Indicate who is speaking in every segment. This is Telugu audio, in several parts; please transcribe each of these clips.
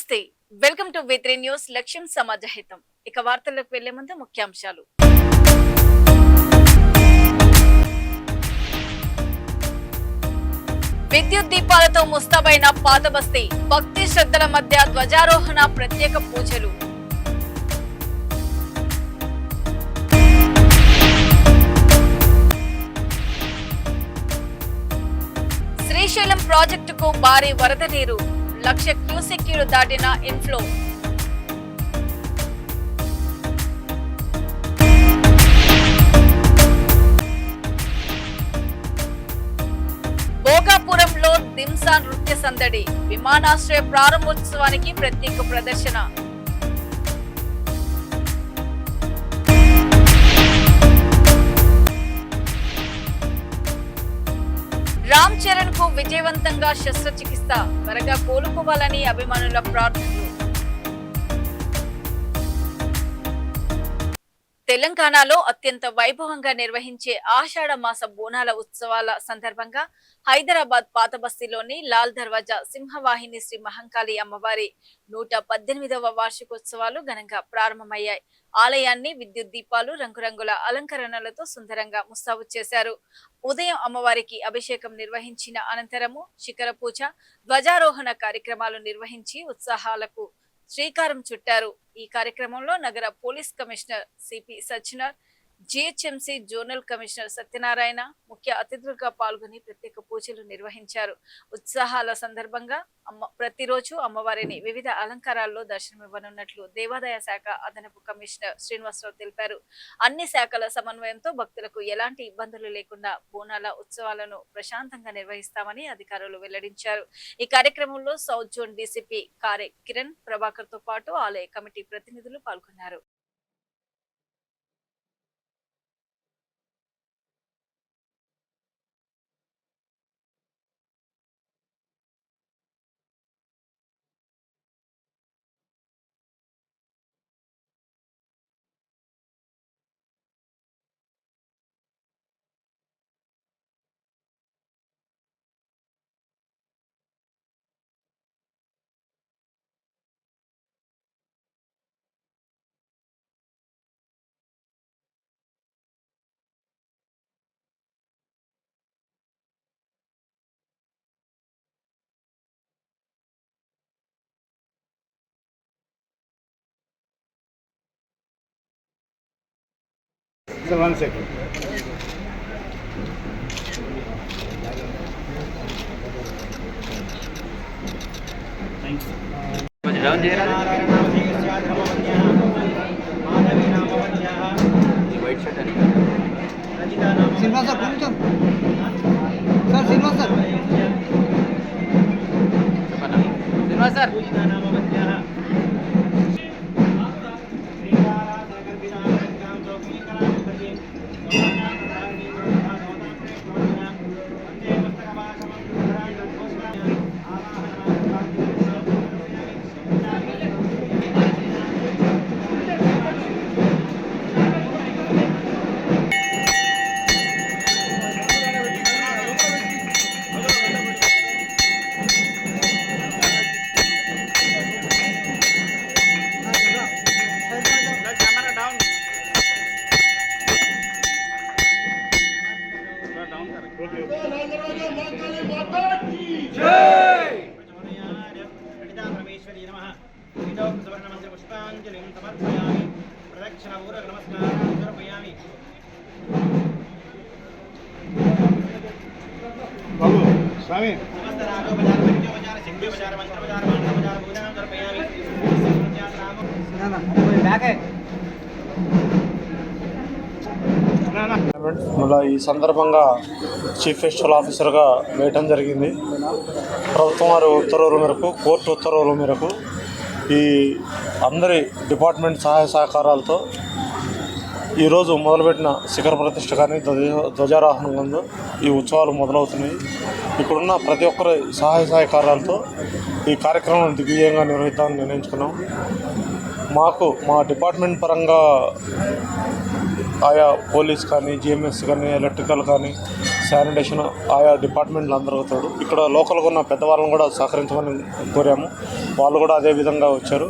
Speaker 1: నమస్తే. వెల్కమ్ టు వి3 న్యూస్. లక్ష్యం సమాజహితం. ఇక వార్తల్లోకి వెళ్లే ముందు ముఖ్యాంశాలు. విద్యుత్ దీపాలతో ముస్తాబైన పాతబస్తీ. భక్తి శ్రద్ధల మధ్య ధ్వజారోహణ, ప్రత్యేక పూజలు. శ్రీశైలం ప్రాజెక్టుకు భారీ వరద నీరు. 1,00,000 క్యూసెక్కులు దాటిన ఇన్ఫ్లో. భోగాపురంలో దింసా నృత్య సందడి. విమానాశ్రయ ప్రారంభోత్సవానికి ప్రత్యేక ప్రదర్శన. రామ్ చరణ్ కు విజయవంతంగా శస్త్రచికిత్స. త్వరగా కోలుకోవాలని అభిమానుల ప్రార్థనలు. తెలంగాణలో అత్యంత వైభవంగా నిర్వహించే ఆషాఢ మాస బోనాల ఉత్సవాల సందర్భంగా హైదరాబాద్ పాతబస్తీలోని లాల్ దర్వాజా సింహవాహిని శ్రీ మహంకాళి అమ్మవారి 118వ వార్షికోత్సవాలు ఘనంగా ప్రారంభమయ్యాయి. ఆలయాన్ని విద్యుత్ దీపాలు, రంగురంగుల అలంకరణలతో సుందరంగా ముస్తాబు చేశారు. ఉదయం అమ్మవారికి అభిషేకం నిర్వహించిన అనంతరము శిఖర పూజ, ధ్వజారోహణ కార్యక్రమాలు నిర్వహించి ఉత్సాహాలకు శ్రీకారం చుట్టారు. ఈ కార్యక్రమంలో నగర police commissioner CP Sajjanar, GHMC zonal commissioner Satyanarayana ముఖ్య అతిథులుగా పాల్గొని ప్రత్యేక పూజలు నిర్వహించారు. ఉత్సాహాల సందర్భంగా ప్రతిరోజు అమ్మవారిని వివిధ అలంకారాల్లో దర్శనమివ్వనున్నట్లు దేవాదాయ శాఖ అదనపు కమిషనర్ శ్రీనివాసరావు తెలిపారు. అన్ని శాఖల సమన్వయంతో భక్తులకు ఎలాంటి ఇబ్బందులు లేకుండా బోనాల ఉత్సవాలను ప్రశాంతంగా నిర్వహిస్తామని అధికారులు వెల్లడించారు. ఈ కార్యక్రమంలో సౌత్ జోన్ డీసీపీ కారే కిరణ్ ప్రభాకర్ తో పాటు ఆలయ కమిటీ ప్రతినిధులు పాల్గొన్నారు.
Speaker 2: So 1 second. Thank you. Down there. White shirt and
Speaker 3: Silva sir, come sir, Silva sir. Silva sir.
Speaker 2: Babu, Swami.
Speaker 4: మళ్ళీ ఈ సందర్భంగా చీఫ్ ఫెస్టివల్ ఆఫీసర్గా వేయటం జరిగింది. ప్రభుత్వం వారి ఉత్తర్వుల మేరకు, కోర్టు ఉత్తర్వుల మేరకు ఈ అందరి డిపార్ట్మెంట్ సహాయ సహకారాలతో ఈరోజు మొదలుపెట్టిన శిఖర ప్రతిష్ఠ కానీ ధ్వజారోహణం ముందు ఈ ఉత్సవాలు మొదలవుతున్నాయి. ఇక్కడున్న ప్రతి ఒక్కరి సహాయ సహకారాలతో ఈ కార్యక్రమం దిగ్విజయంగా నిర్వహిద్దామని నిర్ణయించుకున్నాం. మాకు మా డిపార్ట్మెంట్ పరంగా ఆయా పోలీస్ కానీ, జిఎంఎస్ కానీ, ఎలక్ట్రికల్ కానీ, శానిటేషన్ ఆయా డిపార్ట్మెంట్లు అందరూ అవుతాడు. ఇక్కడ లోకల్గా ఉన్న పెద్దవాళ్ళని కూడా సహకరించమని కోరాము. వాళ్ళు కూడా అదే విధంగా వచ్చారు.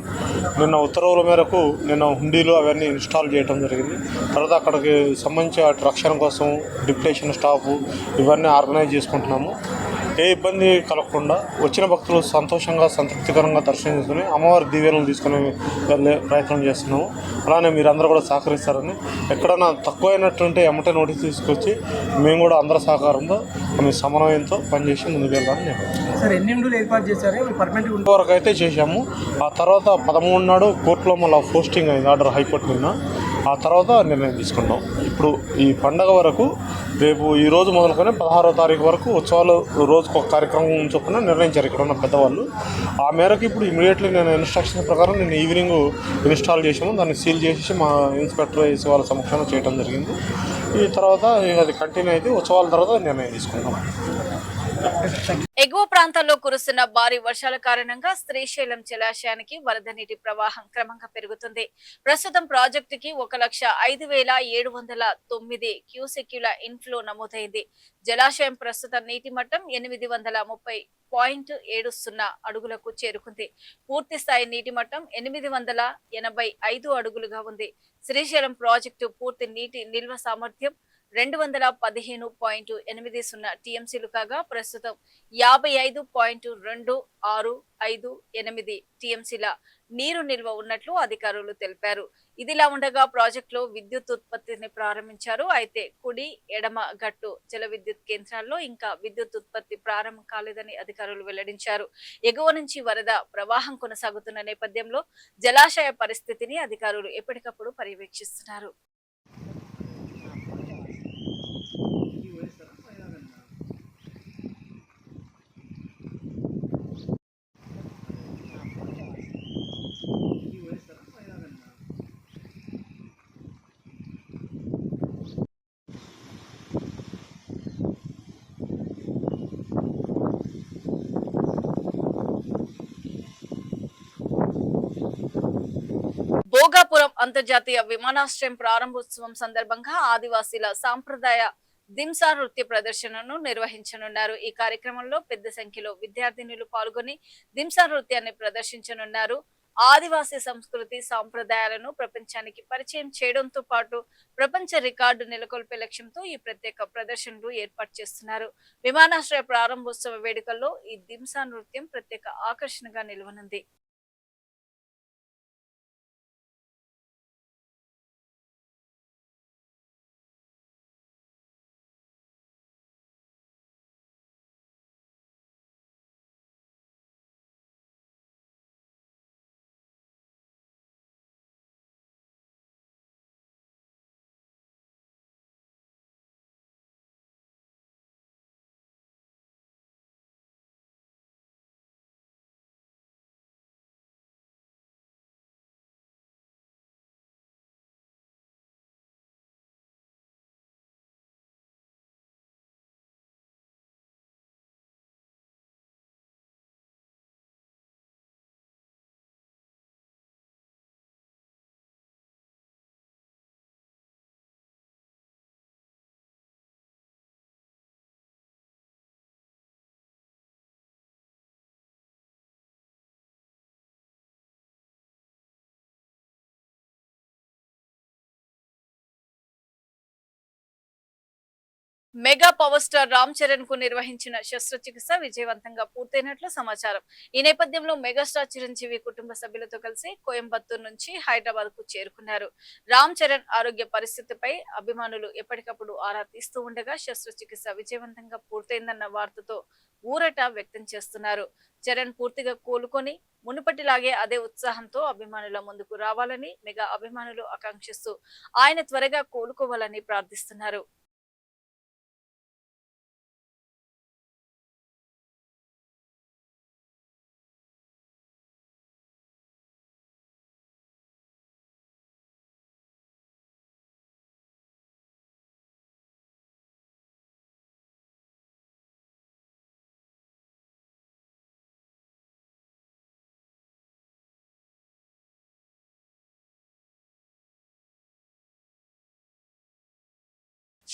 Speaker 4: నిన్న ఉత్తర్వుల మేరకు నిన్న హుండీలు అవన్నీ ఇన్స్టాల్ చేయడం జరిగింది. తర్వాత అక్కడికి సంబంధించి రక్షణ కోసం డిప్యుటేషన్ స్టాఫ్ ఇవన్నీ ఆర్గనైజ్ చేసుకుంటున్నాము. ఏ ఇబ్బంది కలగకుండా వచ్చిన భక్తులు సంతోషంగా సంతృప్తికరంగా దర్శనం చేసుకుని అమ్మవారి దీవెనలు తీసుకుని వెళ్ళే ప్రయత్నం చేస్తున్నాము. అలానే మీరందరూ కూడా సహకరిస్తారని, ఎక్కడైనా తక్కువైనట్టుంటే ఎమ్మటే నోటీస్ తీసుకొచ్చి మేము కూడా అందరి సహకారంతో మీ సమన్వయంతో పనిచేసి ముందుకు వెళ్ళాలని నేను
Speaker 3: సార్ ఎన్ని నిమిషాలు ఏర్పాటు చేశారు పర్మనెంట్
Speaker 4: వరకు అయితే చేశాము. ఆ తర్వాత 13 నాడు కోర్టులో మళ్ళీ పోస్టింగ్ అయింది ఆర్డర్ హైకోర్టు నిన్న. ఆ తర్వాత నిర్ణయం తీసుకున్నాం. ఇప్పుడు ఈ పండగ వరకు రేపు ఈ రోజు మొదలుకొని 16వ తారీఖు వరకు ఉత్సవాలు రోజుకు ఒక కార్యక్రమం చొప్పున నిర్ణయించారు ఇక్కడ ఉన్న పెద్దవాళ్ళు. ఆ మేరకు ఇప్పుడు ఇమీడియట్లీ నేను ఇన్స్ట్రక్షన్స్ ప్రకారం నేను ఈవినింగ్ ఇన్స్టాల్ చేసాము. దాన్ని సీల్ చేసి మా ఇన్స్పెక్టర్ వేసి వాళ్ళ సమక్షంలో చేయడం జరిగింది. ఈ తర్వాత అది కంటిన్యూ అయితే ఉత్సవాల తర్వాత నిర్ణయం తీసుకున్నాం.
Speaker 1: ఎగువ ప్రాంతాల్లో కురుస్తున్న భారీ వర్షాల కారణంగా శ్రీశైలం జలాశయానికి వరద నీటి ప్రవాహం క్రమంగా పెరుగుతుంది. ప్రస్తుతం ప్రాజెక్టుకి 1,05,709 క్యూసెక్యుల ఇన్ఫ్లో నమోదైంది. జలాశయం ప్రస్తుత నీటి మట్టం 830.70 అడుగులకు చేరుకుంది. పూర్తి స్థాయి నీటి మట్టం 885 అడుగులుగా ఉంది. శ్రీశైలం ప్రాజెక్టు పూర్తి నీటి నిల్వ సామర్థ్యం 215.80 టీఎంసీలు కాగా ప్రస్తుతం 55.2658 టీఎంసీల నీరు నిల్వ ఉన్నట్లు అధికారులు తెలిపారు. ఇదిలా ఉండగా ప్రాజెక్టులో విద్యుత్ ఉత్పత్తిని ప్రారంభించారు. అయితే కుడి ఎడమ గట్టు జల విద్యుత్ కేంద్రాల్లో ఇంకా విద్యుత్ ఉత్పత్తి ప్రారంభం కాలేదని అధికారులు వెల్లడించారు. ఎగువ నుంచి వరద ప్రవాహం కొనసాగుతున్న నేపథ్యంలో జలాశయ పరిస్థితిని అధికారులు ఎప్పటికప్పుడు పర్యవేక్షిస్తున్నారు. భోగాపురం అంతర్జాతీయ విమానాశ్రయం ప్రారంభోత్సవం సందర్భంగా ఆదివాసీల సాంప్రదాయ దింసా నృత్య ప్రదర్శనను నిర్వహించనున్నారు. ఈ కార్యక్రమంలో పెద్ద సంఖ్యలో విద్యార్థినులు పాల్గొని దింసా నృత్యాన్ని ప్రదర్శించనున్నారు. ఆదివాసీ సంస్కృతి సాంప్రదాయాలను ప్రపంచానికి పరిచయం చేయడంతో పాటు ప్రపంచ రికార్డు నెలకొల్పే లక్ష్యంతో ఈ ప్రత్యేక ప్రదర్శనలు ఏర్పాటు చేస్తున్నారు. విమానాశ్రయ ప్రారంభోత్సవ వేడుకల్లో ఈ దింసా నృత్యం ప్రత్యేక ఆకర్షణగా నిలవనుంది. Mega power star Ram Charan కు నిర్వహించిన శస్త్రచికిత్స విజయవంతంగా పూర్తయినట్లు సమాచారం. ఈ నేపథ్యంలో మెగాస్టార్ చిరంజీవి కుటుంబ సభ్యులతో కలిసి కోయంబత్తూరు నుంచి హైదరాబాద్ కు చేరుకున్నారు. రామ్ చరణ్ ఆరోగ్య పరిస్థితిపై అభిమానులు ఎప్పటికప్పుడు ఆరా తీస్తూ ఉండగా శస్త్రచికిత్స విజయవంతంగా పూర్తయిందన్న వార్తతో ఊరట వ్యక్తం చేస్తున్నారు. చరణ్ పూర్తిగా కోలుకొని మునుపటిలాగే అదే ఉత్సాహంతో అభిమానుల ముందుకు రావాలని మెగా అభిమానులు ఆకాంక్షిస్తూ ఆయన త్వరగా కోలుకోవాలని ప్రార్థిస్తున్నారు.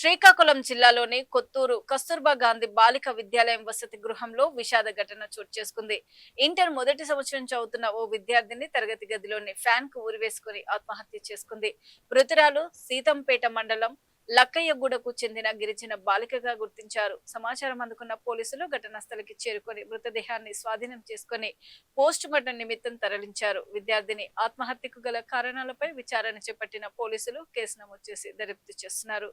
Speaker 1: శ్రీకాకుళం జిల్లాలోని కొత్తూరు కస్తూర్బా గాంధీ బాలిక విద్యాలయం వసతి గృహంలో విషాద ఘటన చోటు చేసుకుంది. ఇంటర్ మొదటి సంవత్సరం చదువుతున్న ఓ విద్యార్థిని తరగతి గదిలోని ఫ్యాన్ కు ఉరివేసుకుని ఆత్మహత్య చేసుకుంది. మృతురాలు సీతంపేట మండలం లక్కయ్యగూడకు చెందిన గిరిజన బాలికగా గుర్తించారు. సమాచారం అందుకున్న పోలీసులు ఘటనా స్థలికి చేరుకొని మృతదేహాన్ని స్వాధీనం చేసుకుని పోస్ట్ మార్టం నిమిత్తం తరలించారు. విద్యార్థిని ఆత్మహత్యకు గల కారణాలపై విచారణ చేపట్టిన పోలీసులు కేసు నమోదు చేసి దర్యాప్తు చేస్తున్నారు.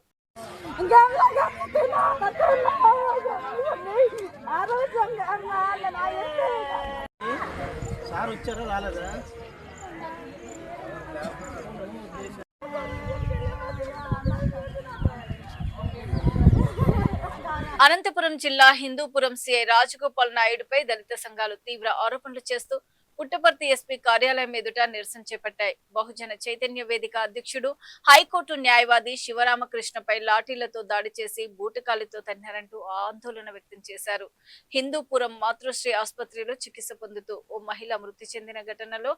Speaker 1: అనంతపురం జిల్లా హిందూపురం సిఐ రాజగోపాల్ నాయుడుపై దళిత సంఘాలు తీవ్ర ఆరోపణలు చేస్తూ పుట్టపర్తి ఎస్పీ కార్యాలయం ఎదుట నిరసన చేపట్టాయి. బహుజన చైతన్య వేదిక అధ్యక్షుడు హైకోర్టు న్యాయవాది శివరామకృష్ణపై లాఠీలతో దాడి చేసి బూటకాలితో తన్నారంటూ ఆందోళన వ్యక్తం చేశారు. హిందూపురం మాతృశ్రీ ఆసుపత్రిలో చికిత్స పొందుతూ ఓ మహిళ మృతి చెందిన ఘటనలో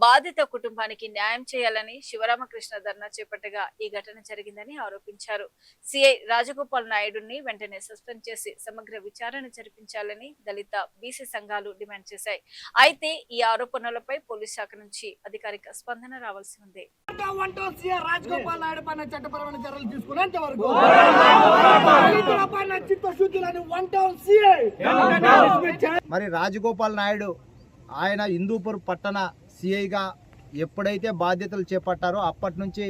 Speaker 1: బాధిత కుటుంబానికి న్యాయం చేయాలని శివరామకృష్ణ ధర్నా చేపట్టగా ఈ ఘటన జరిగిందని ఆరోపించారు. సిఐ రాజగోపాల్ నాయుడుని వెంటనే సస్పెండ్ చేసి సమగ్ర విచారణ జరిపించాలని దళిత బీసీ సంఘాలు డిమాండ్ చేశాయి. అయితే ఈ ఆరోపణలపై పోలీస్ శాఖ నుంచి అధికారిక స్పందన రావాల్సి ఉంది.
Speaker 3: రాజగోపాల్ నాయుడు పైన చట్టపరమైన చర్యలు తీసుకునేంత వరకు
Speaker 5: మరి రాజగోపాల్ నాయుడు ఆయన హిందూపూర్ పట్టణ సిఐగా ఎప్పుడైతే బాధ్యతలు చేపట్టారో అప్పటి నుంచి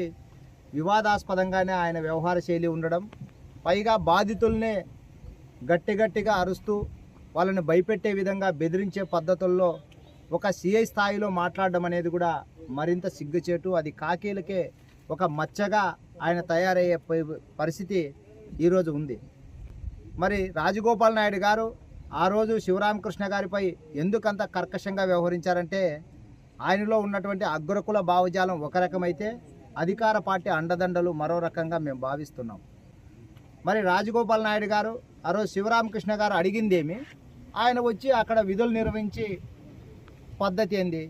Speaker 5: వివాదాస్పదంగానే ఆయన వ్యవహార శైలి ఉండడం, పైగా బాధితుల్నే గట్టిగా అరుస్తూ వాళ్ళని భయపెట్టే విధంగా బెదిరించే పద్ధతుల్లో ఒక సిఐ స్థాయిలో మాట్లాడడం అనేది కూడా మరింత సిగ్గుచేటు. అది కాకీలకే ఒక మచ్చగా ఆయన తయారయ్యే పరిస్థితి ఈరోజు ఉంది. మరి రాజగోపాల్ నాయుడు గారు ఆ రోజు శివరామకృష్ణ గారిపై ఎందుకంత కర్కశంగా వ్యవహరించారంటే ఆయనలో ఉన్నటువంటి అగ్రకుల భావజాలం ఒక రకమైతే అధికార పార్టీ అండదండలు మరో రకంగా మేము భావిస్తున్నాం. మరి రాజగోపాల్ నాయుడు గారు ఆ రోజు శివరామకృష్ణ గారు అడిగిందేమి, ఆయన వచ్చి అక్కడ విధులు నిర్వహించి పద్ధతి ఏంది?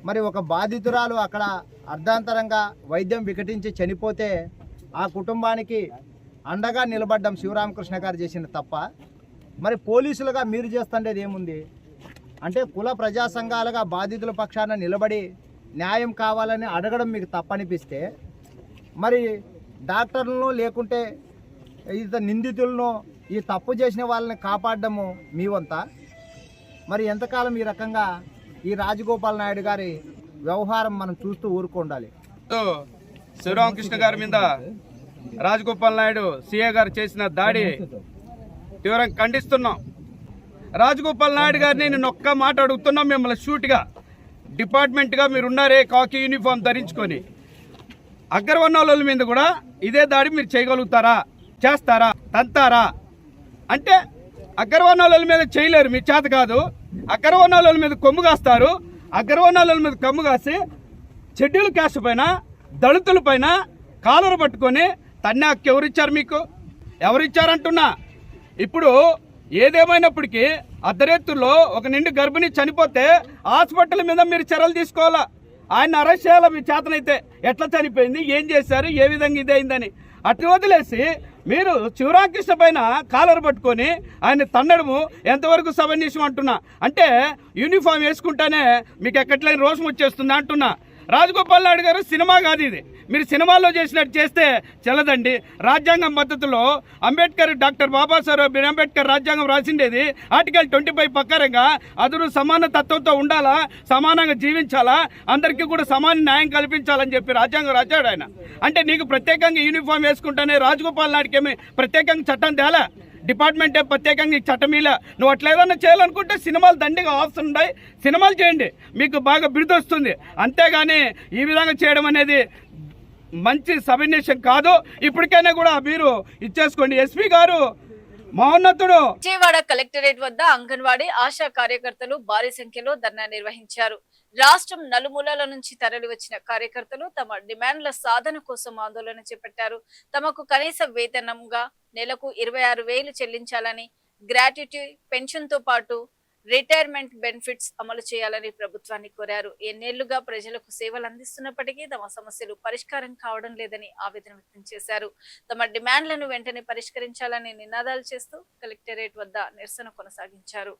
Speaker 5: మరి ఒక బాధితురాలు అక్కడ అర్ధాంతరంగా వైద్యం వికటించి చనిపోతే ఆ కుటుంబానికి అండగా నిలబడ్డం శివరామకృష్ణ గారు చేసిన తప్ప, మరి పోలీసులుగా మీరు చేస్తుండేది ఏముంది అంటే కుల ప్రజా సంఘాలుగా బాధితుల పక్షాన నిలబడి న్యాయం కావాలని అడగడం మీకు తప్పనిపిస్తే, మరి డాక్టర్లను లేకుంటే ఇతర నిందితులను ఈ తప్పు చేసిన వాళ్ళని కాపాడడము మీ వంత. మరి ఎంతకాలం ఈ రకంగా ఈ రాజగోపాల్ నాయుడు గారి వ్యవహారం మనం చూస్తూ ఊరుకుండాలి.
Speaker 6: శివరామకృష్ణ గారి మీద రాజగోపాల్ నాయుడు సిఏ గారు చేసిన దాడి తీవ్రంగా ఖండిస్తున్నాం. రాజగోపాల్ నాయుడు గారిని నేను ఒక్క మాట అడుగుతున్నాం, మిమ్మల్ని షూట్గా డిపార్ట్మెంట్గా మీరు ఉన్నారే కాకి యూనిఫామ్ ధరించుకొని, అగ్రవర్ణాల మీద కూడా ఇదే దాడి మీరు చేయగలుగుతారా, చేస్తారా, తంతారా? అంటే అగ్రవర్ణాల మీద చేయలేరు, మీ చేత కాదు. అగ్రవర్ణాల మీద కొమ్ము కాస్తారు, అగ్రవర్ణాల మీద కొమ్ము కాసి చెడ్డీలు క్యాస్ట్ పైన దళితుల పైన కాలరు పట్టుకొని తన్నే హక్కు ఎవరిచ్చారు మీకు? ఎవరిచ్చారంటున్నా. ఇప్పుడు ఏదేమైనప్పటికీ అర్ధరేతుల్లో ఒక నిండు గర్భిణి చనిపోతే హాస్పిటల్ మీద మీరు చర్యలు తీసుకోవాలా. ఆయన అరెస్ట్ చేయాలా మీ చేతనైతే. ఎట్లా చనిపోయింది, ఏం చేశారు, ఏ విధంగా ఇదైందని అట్లా వదిలేసి మీరు శివరామకృష్ణ పైన కాలర్ పట్టుకొని ఆయన తన్నడము ఎంతవరకు సమంజసం అంటున్నా. అంటే యూనిఫామ్ వేసుకుంటానే మీకు ఎక్కట్లేని రోషం వచ్చేస్తుంది అంటున్నా. రాజగోపాల్ నాయుడు గారు సినిమా కాదు ఇది, మీరు సినిమాల్లో చేసినట్టు చేస్తే చెల్లదండి. రాజ్యాంగం పద్ధతిలో అంబేద్కర్, డాక్టర్ బాబాసాహెబ్ అంబేద్కర్ రాజ్యాంగం రాసిండేది ఆర్టికల్ 25 ప్రకారంగా అందరూ సమాన తత్వంతో ఉండాలా, సమానంగా జీవించాలా, అందరికీ కూడా సమాన న్యాయం కల్పించాలని చెప్పి రాజ్యాంగం రాశాడు ఆయన. అంటే నీకు ప్రత్యేకంగా యూనిఫామ్ వేసుకుంటానే రాజగోపాల్ నాయుడికి ఏమి ప్రత్యేకంగా చట్టం తేలా, డిపార్ట్మెంటే ప్రత్యేకంగా చట్టం ఇలా. నువ్వు అట్లా ఏదన్నా చేయాలనుకుంటే సినిమాలు దండిగా ఆప్షన్ ఉన్నాయి, సినిమాలు చేయండి, మీకు బాగా బిరుదు వస్తుంది. అంతేగాని ఈ విధంగా చేయడం అనేది మంచి సబినేషన్ కాదు. ఇప్పటికైనా కూడా మీరు ఇచ్చేసుకోండి. ఎస్పీ గారు మహోన్నతుడు.
Speaker 1: విజయవాడ కలెక్టరేట్ వద్ద అంగన్వాడీ ఆశా కార్యకర్తలు భారీ సంఖ్యలో ధర్నా నిర్వహించారు. రాష్ట్రం నలుమూలల నుంచి తరలి వచ్చిన కార్యకర్తలు తమ డిమాండ్ల సాధన కోసం ఆందోళన చేపట్టారు. తమకు కనీస వేతనంగా నెలకు 26,000 చెల్లించాలని, గ్రాట్యుటీ పెన్షన్ తో పాటు రిటైర్మెంట్ బెనిఫిట్స్ అమలు చేయాలని ప్రభుత్వాన్ని కోరారు. ఎన్నేళ్లుగా ప్రజలకు సేవలు అందిస్తున్నప్పటికీ తమ సమస్యలు పరిష్కారం కావడం లేదని ఆవేదన వ్యక్తం చేశారు. తమ డిమాండ్లను వెంటనే పరిష్కరించాలని నినాదాలు చేస్తూ కలెక్టరేట్ వద్ద నిరసన కొనసాగించారు.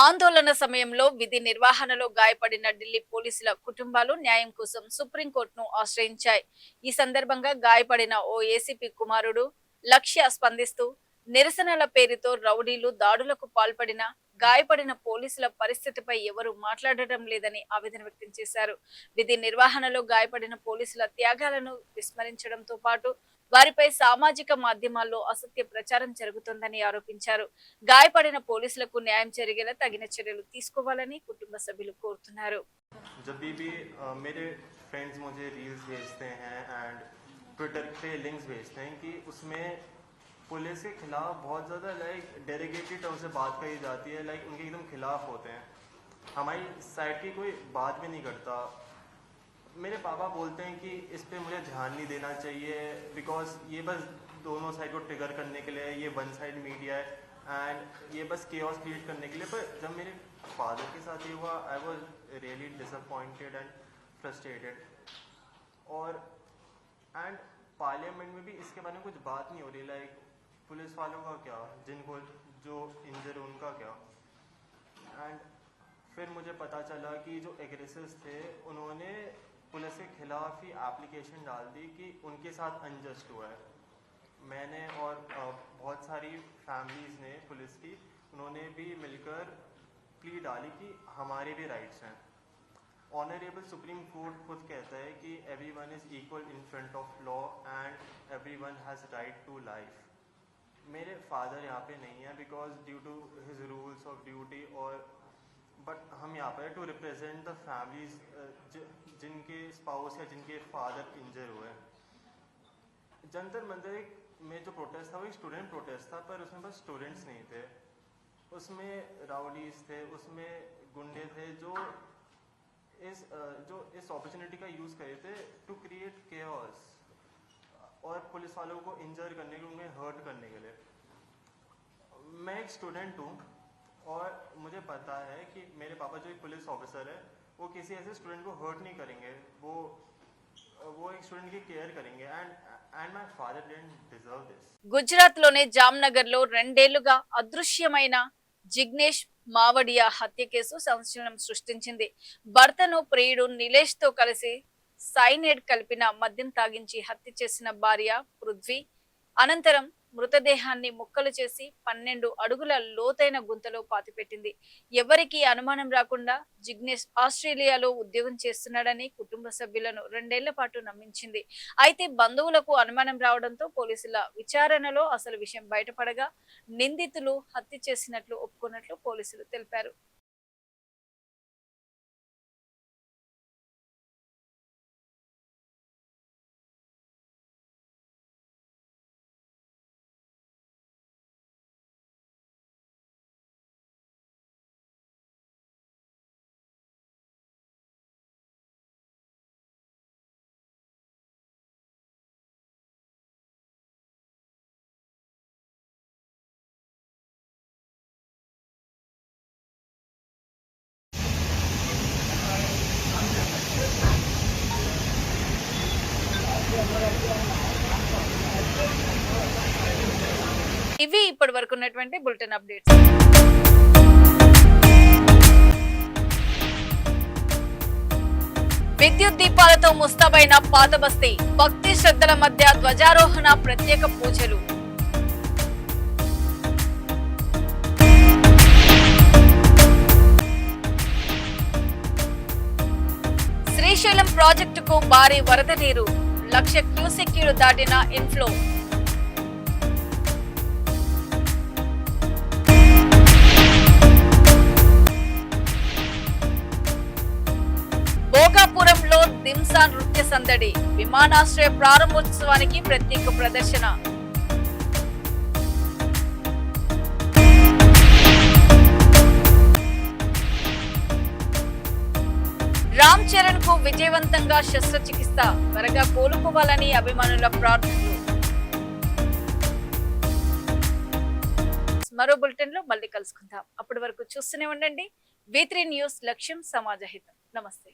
Speaker 1: ఆందోళన సమయంలో విధి నిర్వహణలో గాయపడిన ఢిల్లీ పోలీసుల కుటుంబాలు న్యాయం కోసం సుప్రీంకోర్టును ఆశ్రయించాయి. ఈ సందర్భంగా గాయపడిన ఓ ఏసీపీ కుమారుడు లక్ష్య స్పందిస్తూ నిరసనల పేరుతో రౌడీలు దాడులకు పాల్పడిన గాయపడిన పోలీసుల పరిస్థితిపై ఎవరు మాట్లాడటం లేదని ఆవేదన వ్యక్తం చేశారు. విధి నిర్వహణలో గాయపడిన పోలీసుల త్యాగాలను విస్మరించడంతో పాటు వారిపై సామాజిక మాధ్యమాల్లో అసత్య ప్రచారం జరుగుతోందని ఆరోపించారు. గాయపడిన పోలీసులకు న్యాయం జరిగేలా తగిన చర్యలు తీసుకోవాలని కుటుంబ సభ్యులు కోరుతున్నారు.
Speaker 7: जब भी मेरे फ्रेंड्स मुझे रील्स भेजते हैं एंड ट्विटर पे लिंक्स भेजते हैं कि उसमें पुलिस के खिलाफ बहुत ज़्यादा डेरिगेटेड टर्म से बात कही जाती है, उनके एकदम खिलाफ होते हैं, हमारी साइड की कोई बात भी नहीं करता। मेरे पापा बोलते हैं कि इस पे मुझे ध्यान नहीं देना चाहिए बिकॉज ये बस दोनों साइड को ट्रिगर करने के लिए, ये वन साइड मीडिया है एंड ये बस केओस क्रिएट करने के लिए। पर जब मेरे फादर के साथ ये हुआ I was really disappointed and frustrated. और एंड पार्लियामेंट में भी इसके बारे में कुछ बात नहीं हो रही, पुलिस वालों का क्या, जिनको जो इंजर उनका क्या। एंड फिर मुझे पता चला कि जो एग्रेसर्स थे उन्होंने पुलिस के खिलाफ ही एप्लीकेशन डाल दी कि उनके साथ अनजस्ट हुआ है। मैंने और बहुत सारी फैमिलीज़ ने पुलिस की उन्होंने भी मिलकर प्ली डाली कि हमारे भी राइट्स हैं। ऑनरेबल सुप्रीम कोर्ट खुद कहता है कि everyone is equal in front of law and everyone has right to life. मेरे फादर यहाँ पे नहीं है because due to his rules of duty, और बट हम यहाँ पर टू रिप्रेजेंट द फैमिलीज जिनके स्पाउस या जिनके फादर इंजर हुए। जंतर मंतर में जो प्रोटेस्ट था वो एक स्टूडेंट प्रोटेस्ट था, पर उसमें बस स्टूडेंट्स नहीं थे, उसमें राउडीज थे, उसमें गुंडे थे जो इस अपॉर्चुनिटी का यूज़ करे थे टू क्रिएट केओस और पुलिस वालों को इंजर करने के लिए, उन्हें हर्ट करने के लिए। मैं एक स्टूडेंट हूँ और मुझे पता है कि मेरे पापा जो एक पुलिस ऑफिसर है वो किसी ऐसे स्टूडेंट को हर्ट नहीं करेंगे, वो एक स्टूडेंट की केयर करेंगे and my father didn't deserve this.
Speaker 1: Gujarat లోని జామ్నగర్ లో 2 ఏళ్లుగా అదృశ్యమైన జిగ్నేష్ మావడియా హత్య కేసు సంచలనం సృష్టించింది. భర్తను ప్రియుడు నిలేష్ తో కలిసి సైనైడ్ కలిపిన మద్యం తాగించి హత్య చేసిన భార్య పృథ్వీ అనంతరం మృతదేహాన్ని ముక్కలు చేసి 12 అడుగుల లోతైన గుంతలో పాతిపెట్టింది. ఎవరికీ అనుమానం రాకుండా జిగ్నేష్ ఆస్ట్రేలియాలో ఉద్యోగం చేస్తున్నాడని కుటుంబ సభ్యులను 2 ఏళ్ల పాటు నమ్మించింది. అయితే బంధువులకు అనుమానం రావడంతో పోలీసుల విచారణలో అసలు విషయం బయటపడగా నిందితులు హత్య చేసినట్లు ఒప్పుకున్నట్లు పోలీసులు తెలిపారు. ఇవి ఇప్పటి వరకు ఉన్నటువంటి బులెటిన్ అప్డేట్స్. విద్యుత్ దీపాలతో ముస్తాబైన పాతబస్తీ, భక్తి శ్రద్ధల మధ్య ధ్వజారోహణ, ప్రత్యేక పూజలు. శ్రీశైలం ప్రాజెక్టుకు భారీ వరద నీరు, 1,00,000 క్యూసెక్కులు దాటిన ఇన్ఫ్లో. భోగాపురంలో దింసా నృత్య సందడి, విమానాశ్రయ ప్రారంభోత్సవానికి ప్రత్యేక ప్రదర్శన. రామ్ చరణ్ కు విజయవంతంగా శస్త్రచికిత్స, త్వరగా కోలుకోవాలని అభిమానుల ప్రార్థనలు. మరో బులెటిన్ లో మళ్ళీ కలుసుకుందాం. అప్పటి వరకు చూస్తూనే ఉండండి. V3 న్యూస్, లక్ష్యం సమాజహితం. నమస్తే.